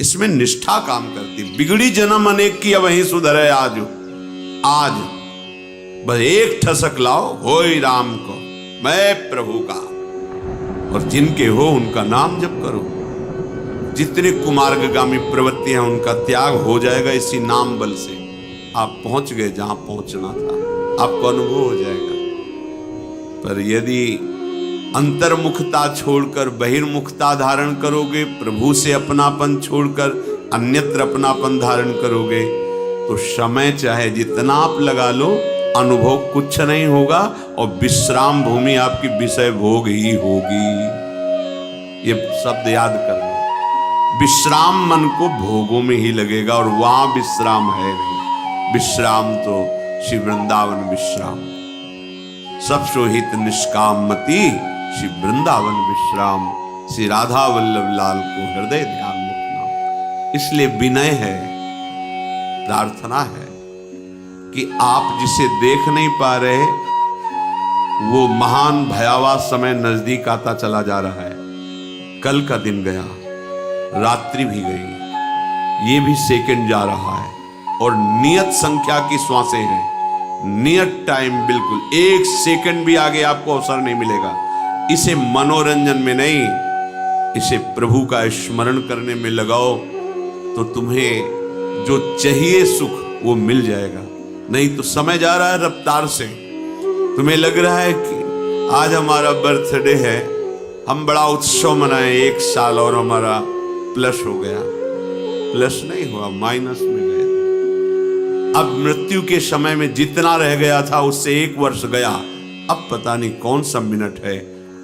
इसमें निष्ठा काम करती। बिगड़ी जन्म अनेक की, वहीं सुधरे आज। आज बस एक ठसक लाओ, होई राम को, मैं प्रभु का। और जिनके हो उनका नाम जप करो। जितने कुमार्गगामी प्रवृत्ति हैं उनका त्याग हो जाएगा इसी नाम बल से। आप पहुंच गए जहां पहुंचना था, आपको अनुभव हो जाएगा। पर यदि अंतर्मुखता छोड़कर बहिर्मुखता धारण करोगे, प्रभु से अपनापन छोड़कर अन्यत्र अपनापन धारण करोगे, तो समय चाहे जितना आप लगा लो, अनुभव कुछ नहीं होगा और विश्राम भूमि आपकी विषय भोग ही होगी। ये शब्द याद कर लो। विश्राम मन को भोगों में ही लगेगा और वहां विश्राम है नहीं। विश्राम तो श्री वृंदावन विश्राम, सब सोहित निष्काम मति, श्री वृंदावन विश्राम। श्री राधा वल्लभ लाल को हृदय ध्यान मुखना। इसलिए विनय है, प्रार्थना है कि आप जिसे देख नहीं पा रहे, वो महान भयावह समय नजदीक आता चला जा रहा है। कल का दिन गया, रात्रि भी गई, ये भी सेकंड जा रहा है और नियत संख्या की श्वासें हैं। नियत टाइम, बिल्कुल एक सेकंड भी आगे आपको अवसर नहीं मिलेगा। इसे मनोरंजन में नहीं, इसे प्रभु का स्मरण करने में लगाओ तो तुम्हें जो चाहिए सुख वो मिल जाएगा। नहीं तो समय जा रहा है रफ्तार से। तुम्हें लग रहा है कि आज हमारा बर्थडे है, हम बड़ा उत्सव मनाएं, 1 साल और हमारा प्लस हो गया। प्लस नहीं हुआ, माइनस में गए। अब मृत्यु के समय में जितना रह गया था उससे 1 वर्ष गया। अब पता नहीं कौन सा मिनट है।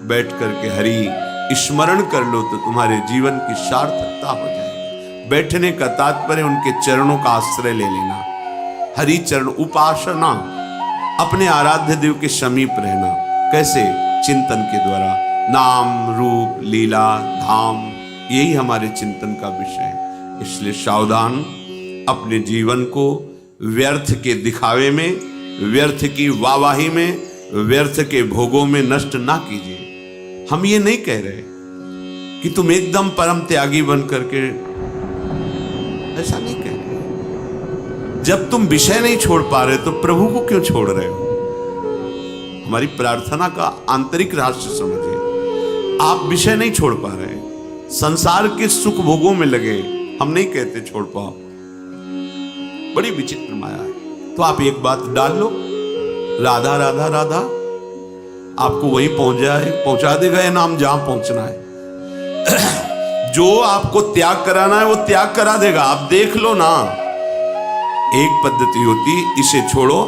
बैठ करके हरि स्मरण कर लो तो तुम्हारे जीवन की सार्थकता हो जाएगी। बैठने का तात्पर्य उनके चरणों का आश्रय ले लेना। हरि चरण उपासना, अपने आराध्य देव के समीप रहना। कैसे? चिंतन के द्वारा। नाम रूप लीला धाम, यही हमारे चिंतन का विषय है। इसलिए सावधान, अपने जीवन को व्यर्थ के दिखावे में, व्यर्थ की वाहवाही में, व्यर्थ के भोगों में नष्ट ना कीजिए। हम ये नहीं कह रहे कि तुम एकदम परम त्यागी बन करके, ऐसा नहीं कह रहे। जब तुम विषय नहीं छोड़ पा रहे तो प्रभु को क्यों छोड़ रहे हो? हमारी प्रार्थना का आंतरिक रहस्य समझिए। आप विषय नहीं छोड़ पा रहे, संसार के सुख भोगों में लगे। हम नहीं कहते छोड़ पाओ, बड़ी विचित्र माया है। तो आप एक बात डाल लो, राधा राधा राधा, आपको वहीं पहुंचा देगा ये नाम जहां पहुंचना है। जो आपको त्याग कराना है वो त्याग करा देगा। आप देख लो ना। एक पद्धति होती, इसे छोड़ो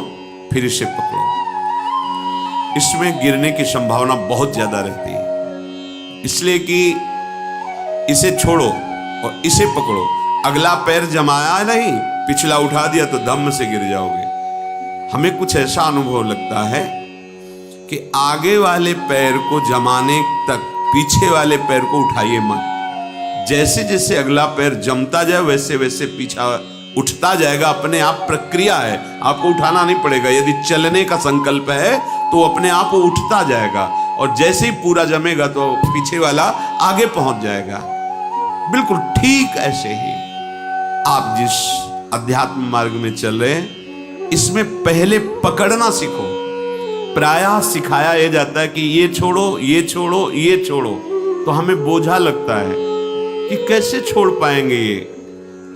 फिर इसे पकड़ो। इसमें गिरने की संभावना बहुत ज्यादा रहती है, इसलिए कि इसे छोड़ो और इसे पकड़ो। अगला पैर जमाया नहीं, पिछला उठा दिया तो धम्म से गिर जाओगे। हमें कुछ ऐसा अनुभव लगता है कि आगे वाले पैर को जमाने तक पीछे वाले पैर को उठाइए मत। जैसे जैसे अगला पैर जमता जाए वैसे वैसे पीछा उठता जाएगा। अपने आप प्रक्रिया है, आपको उठाना नहीं पड़ेगा। यदि चलने का संकल्प है तो अपने आप वो उठता जाएगा और जैसे ही पूरा जमेगा तो पीछे वाला आगे पहुंच जाएगा। बिल्कुल ठीक ऐसे ही आप जिस अध्यात्म मार्ग में चल रहे हैं, इसमें पहले पकड़ना सीखो। प्रायः सिखाया यह जाता है कि ये छोड़ो, ये छोड़ो, ये छोड़ो, तो हमें बोझा लगता है कि कैसे छोड़ पाएंगे ये।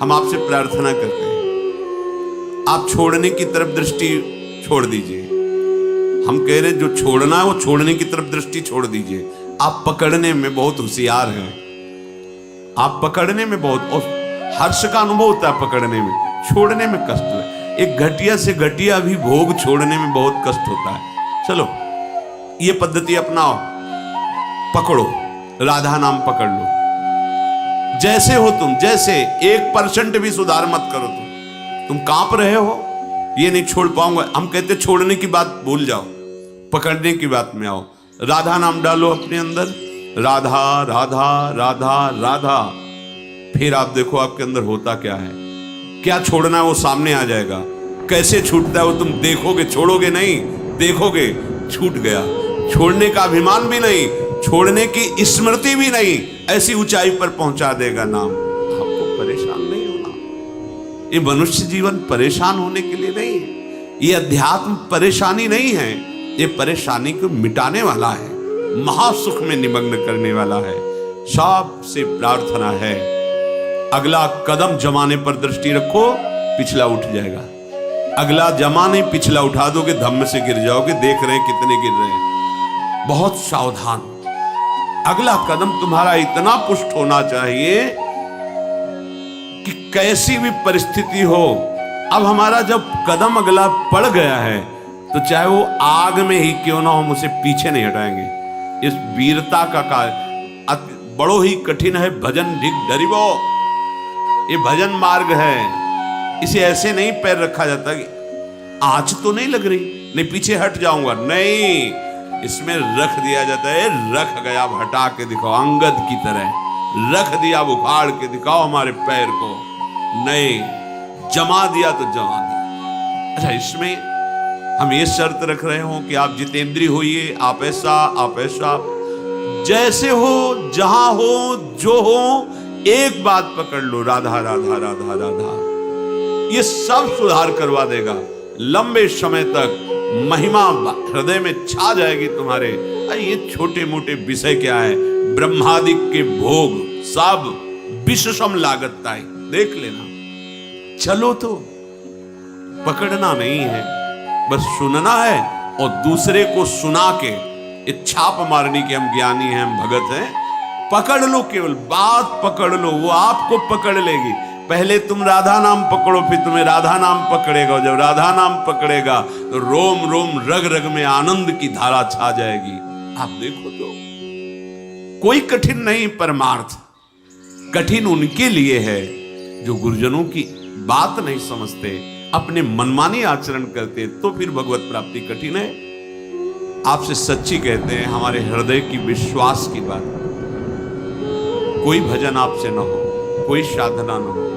हम आपसे प्रार्थना करते हैं, आप छोड़ने की तरफ दृष्टि छोड़ दीजिए। हम कह रहे जो छोड़ना है वो छोड़ने की तरफ दृष्टि छोड़ दीजिए। आप पकड़ने में बहुत होशियार हैं। आप पकड़ने में बहुत, और हर्ष का अनुभव होता है पकड़ने में, छोड़ने में कष्ट है। एक घटिया से घटिया भी भोग छोड़ने में बहुत कष्ट होता है। चलो ये पद्धति अपनाओ, पकड़ो, राधा नाम पकड़ लो। जैसे हो तुम, जैसे 1% भी सुधार मत करो। तुम कांप रहे हो, ये नहीं छोड़ पाऊंगा। हम कहते छोड़ने की बात भूल जाओ, पकड़ने की बात में आओ। राधा नाम डालो अपने अंदर, राधा राधा राधा राधा। फिर आप देखो आपके अंदर होता क्या है। क्या छोड़ना है वो सामने आ जाएगा। कैसे छूटता है वो तुम देखोगे, छोड़ोगे नहीं, देखोगे छूट गया। छोड़ने का अभिमान भी नहीं, छोड़ने की स्मृति भी नहीं, ऐसी ऊंचाई पर पहुंचा देगा नाम। आपको परेशान ये मनुष्य जीवन परेशान होने के लिए नहीं है। ये अध्यात्म परेशानी नहीं है, ये परेशानी को मिटाने वाला है, महासुख में निमग्न करने वाला है। सबसे प्रार्थना है, अगला कदम जमाने पर दृष्टि रखो, पिछला उठ जाएगा। अगला जमा नहीं, पिछला उठा दोगे, धम्म से गिर जाओगे। देख रहे हैं कितने गिर रहे हैं। बहुत सावधान। अगला कदम तुम्हारा इतना पुष्ट होना चाहिए कि कैसी भी परिस्थिति हो, अब हमारा जब कदम अगला पड़ गया है तो चाहे वो आग में ही क्यों ना हो, मुझे पीछे नहीं हटाएंगे। इस वीरता का कार्य बड़ो ही कठिन है। भजन ढिग डरिबो, ये भजन मार्ग है। इसे ऐसे नहीं पैर रखा जाता कि आंच तो नहीं लग रही, नहीं पीछे हट जाऊंगा, नहीं, इसमें रख दिया जाता है। रख गया, अब हटा के दिखाओ, अंगद की तरह रख दिया, उखाड़ के दिखाओ हमारे पैर को। नहीं, जमा दिया तो जमा दिया। अच्छा, इसमें हम ये शर्त रख रहे हो कि आप जितेंद्रिय होइए, आप ऐसा, आप ऐसा, जैसे हो, जहां हो, जो हो, एक बात पकड़ लो, राधा राधा राधा राधा। ये सब सुधार करवा देगा। लंबे समय तक महिमा हृदय में छा जाएगी तुम्हारे। ये छोटे मोटे विषय क्या है, ब्रह्मादि के भोग सब विषम लागत है, देख लेना। चलो तो, पकड़ना नहीं है, बस सुनना है और दूसरे को सुना के ये छाप मारनी कि हम ज्ञानी हैं, हम भगत हैं। पकड़ लो, केवल बात पकड़ लो, वो आपको पकड़ लेगी। पहले तुम राधा नाम पकड़ो, फिर तुम्हें राधा नाम पकड़ेगा। जब राधा नाम पकड़ेगा तो रोम रोम रग रग में आनंद की धारा छा जाएगी। आप देखो तो, कोई कठिन नहीं परमार्थ। कठिन उनके लिए है जो गुरुजनों की बात नहीं समझते, अपने मनमानी आचरण करते, तो फिर भगवत प्राप्ति कठिन है। आपसे सच्ची कहते हैं, हमारे हृदय की विश्वास की बात, कोई भजन आपसे न हो, कोई साधना न हो,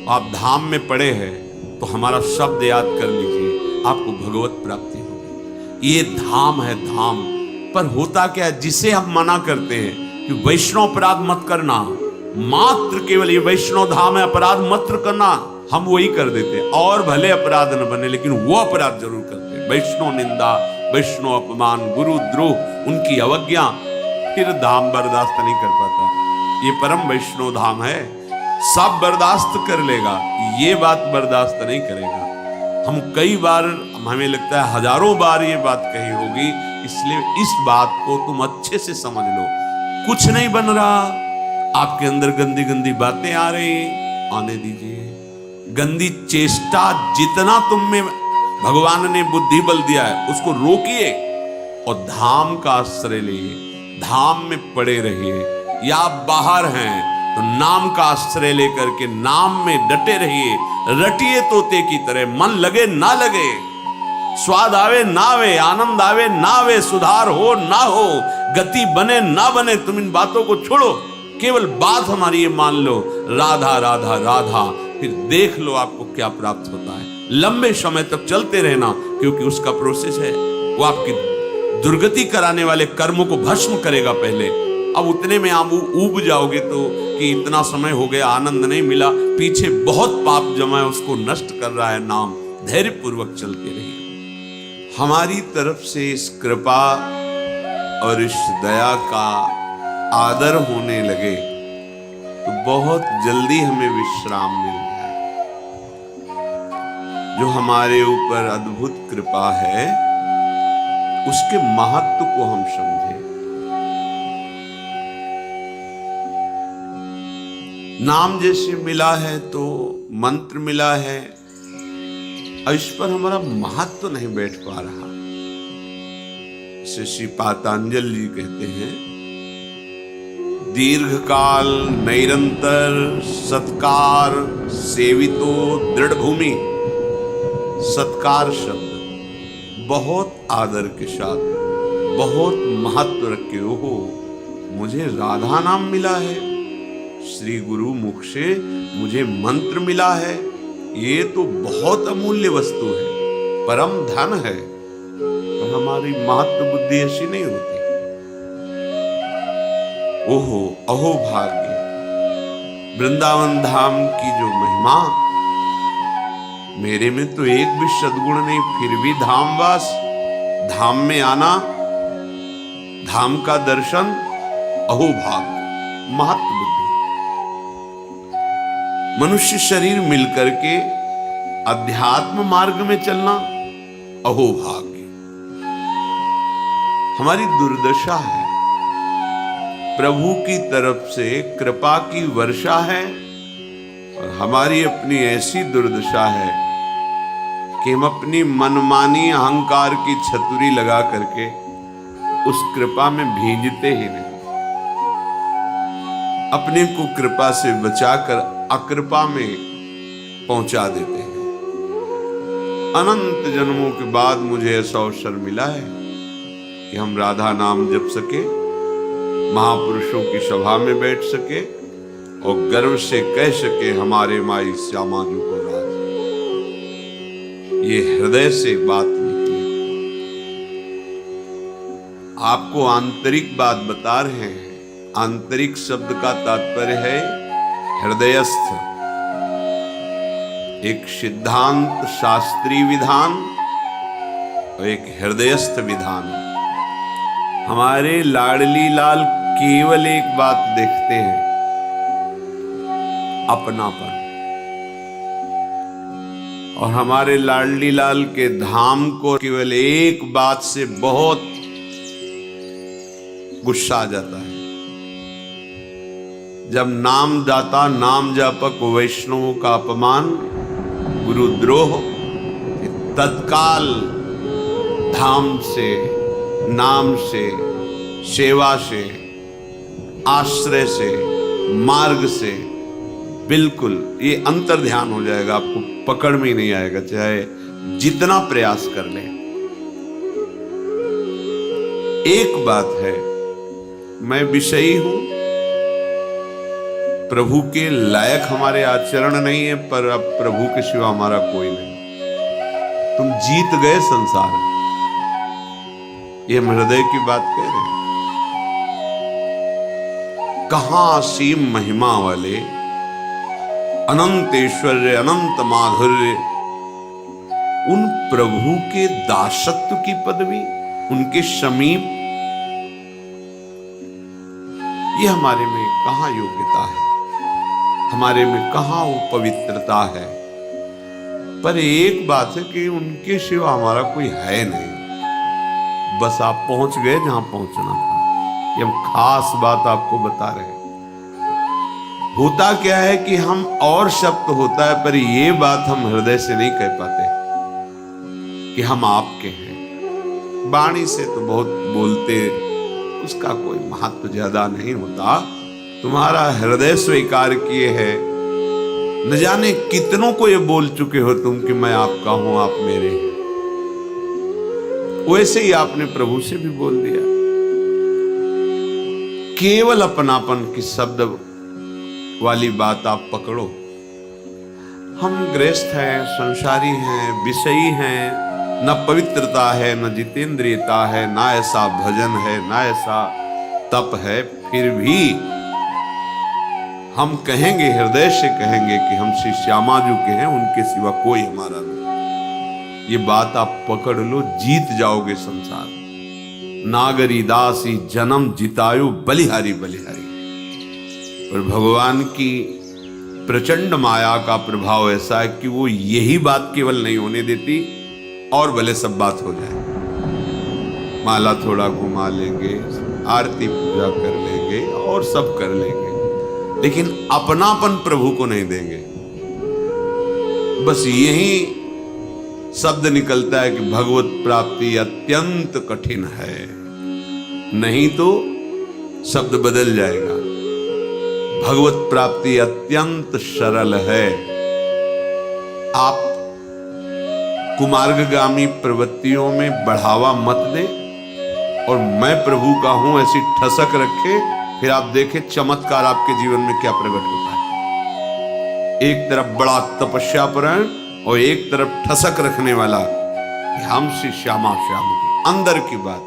आप धाम में पड़े हैं तो हमारा शब्द याद कर लीजिए, आपको भगवत प्राप्ति होगी। ये धाम है, धाम। पर होता क्या है, जिसे हम मना करते हैं कि वैष्णव अपराध मत करना, मात्र केवल ये वैष्णव धाम है, अपराध मत करना, हम वही कर देते। और भले अपराध न बने, लेकिन वो अपराध जरूर करते। वैष्णव निंदा, वैष्णव अपमान, गुरु द्रोह, उनकी अवज्ञा, फिर धाम बर्दाश्त नहीं कर पाता। ये परम वैष्णव धाम है, सब बर्दाश्त कर लेगा, ये बात बर्दाश्त नहीं करेगा। हम कई बार, हमें लगता है हजारों बार ये बात कही होगी, इसलिए इस बात को तुम अच्छे से समझ लो। कुछ नहीं बन रहा, आपके अंदर गंदी गंदी बातें आ रही, आने दीजिए। गंदी चेष्टा जितना तुम में भगवान ने बुद्धि बल दिया है, उसको रोकिए और धाम का आश्रय लिए, धाम में पड़े रहिए। या आप बाहर हैं तो नाम का आश्रय लेकर के नाम में डटे रहिए, रटिए तोते की तरह। मन लगे ना लगे, स्वाद आवे ना आवे, आनंद आवे ना आवे, सुधार हो ना हो, गति बने ना बने, तुम इन बातों को छोड़ो। केवल बात हमारी ये मान लो, राधा राधा राधा, फिर देख लो आपको क्या प्राप्त होता है। लंबे समय तक चलते रहना, क्योंकि उसका प्रोसेस है, वो आपकी दुर्गति कराने वाले कर्मों को भस्म करेगा पहले। अब उतने में आप ऊब जाओगे तो कि इतना समय हो गया, आनंद नहीं मिला, पीछे बहुत पाप जमा है, उसको नष्ट कर रहा है नाम। धैर्य पूर्वक चलते रहिए। हमारी तरफ से इस कृपा और इस दया का आदर होने लगे तो बहुत जल्दी हमें विश्राम मिल जाए। जो हमारे ऊपर अद्भुत कृपा है, उसके महत्व को हम समझें। नाम जैसे मिला है तो मंत्र मिला है, और इस पर हमारा महत्व नहीं बैठ पा रहा। श्री पातंजलि जी कहते हैं, दीर्घ काल निरंतर सत्कार सेवितो दृढ़ भूमि। सत्कार शब्द बहुत आदर के साथ, बहुत महत्व रखे हो। मुझे राधा नाम मिला है, श्री गुरु मुख से मुझे मंत्र मिला है, ये तो बहुत अमूल्य वस्तु है, परम धन है। तो हमारी महत्व बुद्धि ऐसी नहीं होती। ओहो अहो भाग्य, वृंदावन धाम की जो महिमा, मेरे में तो एक भी सद्गुण नहीं, फिर भी धामवास, धाम में आना, धाम का दर्शन, अहोभाग्य, महत्व बुद्धि। मनुष्य शरीर मिलकर के अध्यात्म मार्ग में चलना, अहोभाग्य। हमारी दुर्दशा है, प्रभु की तरफ से कृपा की वर्षा है, और हमारी अपनी ऐसी दुर्दशा है कि हम अपनी मनमानी अहंकार की छतुरी लगा करके उस कृपा में भींजते ही नहीं, अपने को कृपा से बचाकर अकृपा में पहुंचा देते हैं। अनंत जन्मों के बाद मुझे ऐसा अवसर मिला है कि हम राधा नाम जप सके, महापुरुषों की सभा में बैठ सके और गर्व से कह सके हमारे माई श्यामा जी को राज। ये हृदय से बात निकली। आपको आंतरिक बात बता रहे हैं। आंतरिक शब्द का तात्पर्य है हृदयस्थ। एक सिद्धांत शास्त्रीय विधान और एक हृदयस्थ विधान। हमारे लाडली लाल केवल एक बात देखते हैं, अपनापन। और हमारे लाडली लाल के धाम को केवल एक बात से बहुत गुस्सा आ जाता है, जब नामदाता नाम जापक वैष्णवों का अपमान, गुरुद्रोह, तत्काल धाम से, नाम से, सेवा से, आश्रय से, मार्ग से बिल्कुल ये अंतर ध्यान हो जाएगा, आपको पकड़ में ही नहीं आएगा, चाहे जितना प्रयास कर ले। एक बात है, मैं विषयी हूं, प्रभु के लायक हमारे आचरण नहीं है, पर अब प्रभु के सिवा हमारा कोई नहीं। तुम जीत गए संसार, ये हम हृदय की बात कह रहे हैं। कहां असीम महिमा वाले, अनंत ऐश्वर्य, अनंत माधुर्य, उन प्रभु के दासत्व की पदवी, उनके समीप, ये हमारे में कहां योग्यता है, हमारे में कहां वो पवित्रता है। पर एक बात है कि उनके सिवा हमारा कोई है नहीं। बस आप पहुंच गए जहां पहुंचना था। ये हम खास बात आपको बता रहे हैं। होता क्या है कि हम और शब्द होता है, पर ये बात हम हृदय से नहीं कह पाते कि हम आपके हैं। वाणी से तो बहुत बोलते, उसका कोई महत्व ज्यादा नहीं होता। तुम्हारा हृदय स्वीकार किए है, न जाने कितनों को ये बोल चुके हो तुम कि मैं आपका हूं, आप मेरे हैं। वैसे ही आपने प्रभु से भी बोल दिया। केवल अपनापन की शब्द वाली बात आप पकड़ो। हम गृहस्थ हैं, संसारी हैं, विषयी हैं, न पवित्रता है, न जितेंद्रियता है, ना ऐसा भजन है, ना ऐसा तप है, फिर भी हम कहेंगे, हृदय से कहेंगे कि हम श्री श्यामा जी के हैं, उनके सिवा कोई हमारा नहीं। ये बात आप पकड़ लो, जीत जाओगे संसार। नागरी दासी जन्म जितायु बलिहारी बलिहारी। पर भगवान की प्रचंड माया का प्रभाव ऐसा है कि वो यही बात केवल नहीं होने देती, और भले सब बात हो जाए। माला थोड़ा घुमा लेंगे, आरती पूजा कर लेंगे और सब कर लेंगे, लेकिन अपनापन प्रभु को नहीं देंगे। बस यही शब्द निकलता है कि भगवत प्राप्ति अत्यंत कठिन है, नहीं तो शब्द बदल जाएगा। भगवत प्राप्ति अत्यंत सरल है। आप कुमार्गगामी प्रवृत्तियों में बढ़ावा मत दे और मैं प्रभु का हूं ऐसी ठसक रखे, फिर आप देखें चमत्कार आपके जीवन में क्या प्रकट होता है। एक तरफ बड़ा तपस्यापरायण और एक तरफ ठसक रखने वाला, हम श्री श्यामा श्याम की अंदर की बात,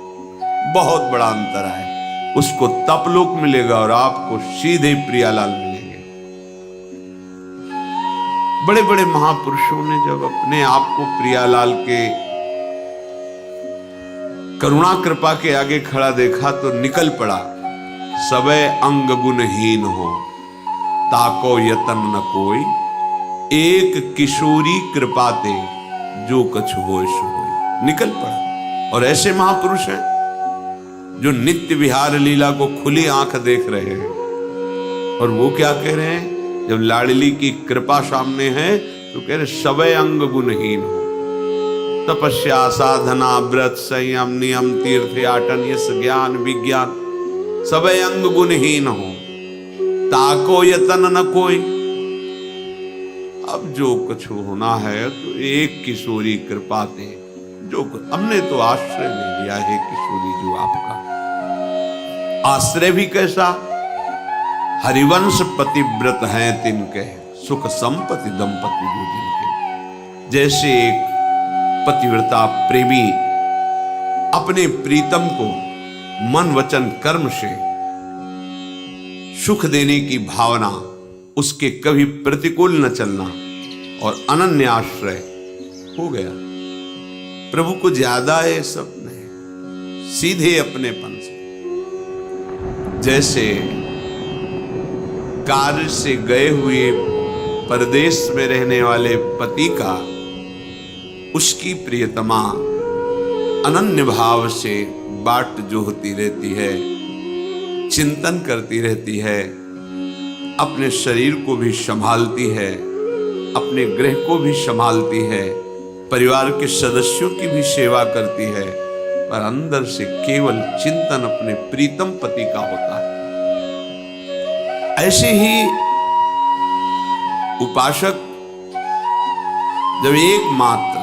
बहुत बड़ा अंतर है। उसको तपलोक मिलेगा और आपको सीधे प्रियालाल मिलेंगे। बड़े बड़े महापुरुषों ने जब अपने आप को प्रियालाल के करुणा कृपा के आगे खड़ा देखा तो निकल पड़ा, सबे अंग गुणहीन हो, ताको यतन न कोई, एक किशोरी कृपाते जो कछु होय सो होय। निकल पड़ा। और ऐसे महापुरुष हैं जो नित्य विहार लीला को खुली आंख देख रहे हैं। और वो क्या कह रहे हैं, जब लाडली की कृपा सामने है तो कह रहे सबे अंग गुणहीन हो, तपस्या साधना व्रत संयम नियम तीर्थ आटन यश ज्ञान विज्ञान सबे अंग गुणहीन हो, ताको यतन न कोई। अब जो कुछ होना है तो एक किशोरी कृपा दे, जो हमने तो आश्रय ले लिया है किशोरी जो आपका आश्रय भी कैसा, हरिवंश पतिव्रत हैं तिनके, सुख संपत्ति दंपति जो जिनके। जैसे एक पतिव्रता प्रेमी अपने प्रीतम को मन वचन कर्म से सुख देने की भावना, उसके कभी प्रतिकूल न चलना और अनन्य आश्रय हो गया। प्रभु को ज्यादा है सब नहीं, सीधे अपनेपन से। जैसे कार्य से गए हुए परदेश में रहने वाले पति का उसकी प्रियतमा अनन्य भाव से बाट जोहती रहती है, चिंतन करती रहती है, अपने शरीर को भी संभालती है, अपने गृह को भी संभालती है, परिवार के सदस्यों की भी सेवा करती है, पर अंदर से केवल चिंतन अपने प्रीतम पति का होता है। ऐसे ही उपासक जब एकमात्र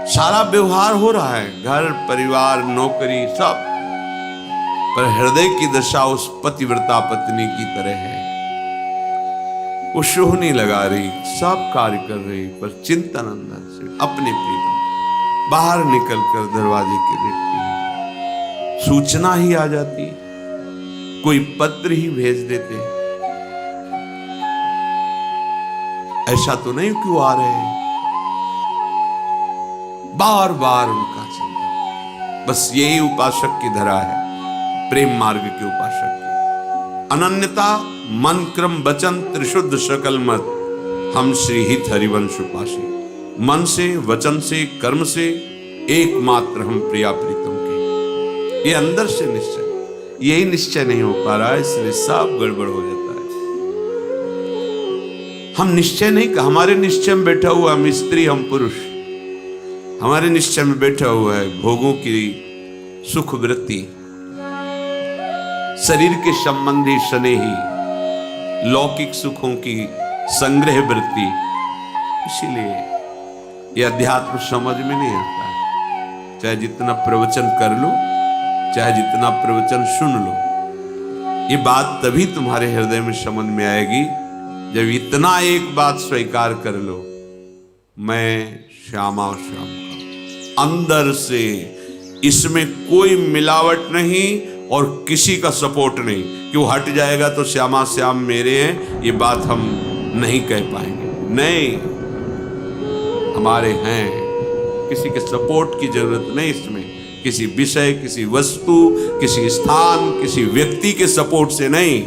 सारा व्यवहार हो रहा है, घर परिवार नौकरी सब, पर हृदय की दशा उस पतिव्रता पत्नी की तरह है। वो सोहनी लगा रही, सब कार्य कर रही, पर चिंतन अंदर से अपने प्रीतम। बाहर निकलकर दरवाजे के देखती है, सूचना ही आ जाती, कोई पत्र ही भेज देते, ऐसा तो नहीं क्यों आ रहे हैं, बार बार उनका चिंतन। बस यही उपासक की धरा है, प्रेम मार्ग के उपासक की अनन्यता। मन क्रम वचन त्रिशुद्ध सकल मत, हम श्री हित हरिवंश उपासी। मन से वचन से कर्म से एकमात्र हम प्रिया प्रीतम के, ये अंदर से निश्चय, यही निश्चय नहीं हो पा रहा है, इसलिए सब गड़बड़ हो जाता है। हम निश्चय नहीं, हमारे निश्चय में बैठा हुआ हम स्त्री हम पुरुष, हमारे निश्चय में बैठा हुआ है भोगों की सुख वृत्ति, शरीर के संबंधी स्नेही लौकिक सुखों की संग्रह वृत्ति। इसीलिए यह अध्यात्म समझ में नहीं आता है। चाहे जितना प्रवचन कर लो, चाहे जितना प्रवचन सुन लो, ये बात तभी तुम्हारे हृदय में समझ में आएगी जब इतना एक बात स्वीकार कर लो, मैं श्यामा श्याम का, अंदर से इसमें कोई मिलावट नहीं और किसी का सपोर्ट नहीं कि वो हट जाएगा तो श्यामा श्याम मेरे हैं, ये बात हम नहीं कह पाएंगे। नहीं, हमारे हैं, किसी के सपोर्ट की जरूरत नहीं इसमें, किसी विषय, किसी वस्तु, किसी स्थान, किसी व्यक्ति के सपोर्ट से नहीं,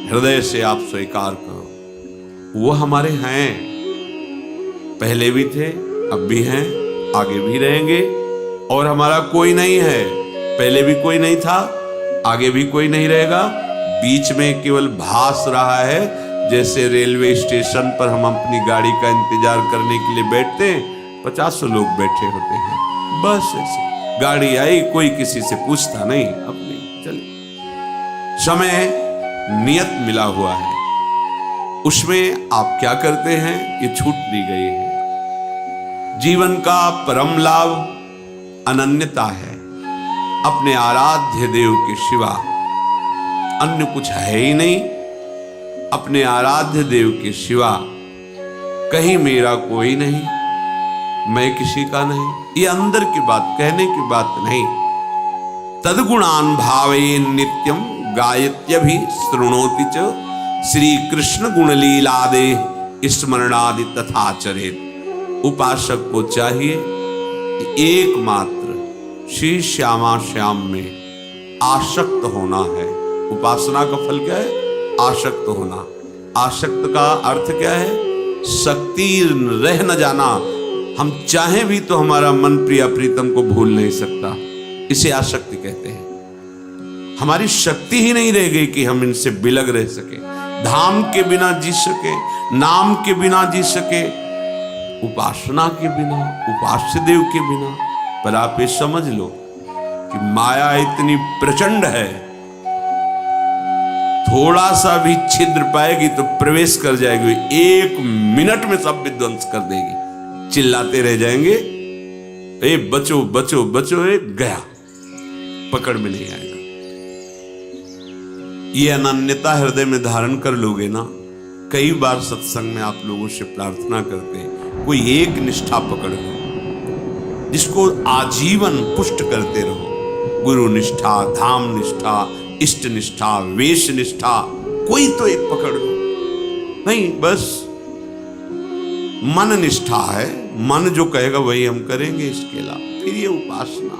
हृदय से आप स्वीकार करो वो हमारे हैं, पहले भी थे, अब भी हैं, आगे भी रहेंगे। और हमारा कोई नहीं है, पहले भी कोई नहीं था, आगे भी कोई नहीं रहेगा, बीच में केवल भास रहा है। जैसे रेलवे स्टेशन पर हम अपनी गाड़ी का इंतजार करने के लिए बैठते हैं, 50 लोग बैठे होते हैं, बस ऐसे गाड़ी आई, कोई किसी से पूछता नहीं, अपने चले। समय नियत मिला हुआ है, उसमें आप क्या करते हैं ये छूट दी गई है। जीवन का परम लाभ अनन्यता है, अपने आराध्य देव के सिवा अन्य कुछ है ही नहीं। अपने आराध्य देव के सिवा कहीं मेरा कोई नहीं, मैं किसी का नहीं, ये अंदर की बात, कहने की बात नहीं। तद्गुणान भावेन नित्यम गायत्यभि शृणोति च श्री कृष्ण गुण लीलादे स्मरणादि तथा चरित। उपासक को चाहिए कि एकमात्र श्री श्यामा श्याम में आसक्त होना है। उपासना का फल क्या है? आसक्त होना। आसक्त का अर्थ क्या है? शक्ति रह न जाना। हम चाहें भी तो हमारा मन प्रिया प्रीतम को भूल नहीं सकता, इसे आसक्ति कहते हैं। हमारी शक्ति ही नहीं रह गई कि हम इनसे बिलग रह सके, धाम के बिना जी सके, नाम के बिना जी सके, उपासना के बिना, उपास्य देव के बिना। पर आप ये समझ लो कि माया इतनी प्रचंड है, थोड़ा सा भी छिद्र पाएगी तो प्रवेश कर जाएगी, 1 मिनट में सब विध्वंस कर देगी। चिल्लाते रह जाएंगे, ए बचो बचो बचो, ए गया, पकड़ में नहीं आएगा। ये अनन्यता हृदय में धारण कर लोगे ना। कई बार सत्संग में आप लोगों से प्रार्थना करते हैं, कोई एक निष्ठा पकड़ लो जिसको आजीवन पुष्ट करते रहो। गुरु निष्ठा, धाम निष्ठा, इष्ट निष्ठा, वेश निष्ठा, कोई तो एक पकड़ लो। नहीं, बस मन निष्ठा है, मन जो कहेगा वही हम करेंगे, इसके अलावा फिर ये उपासना।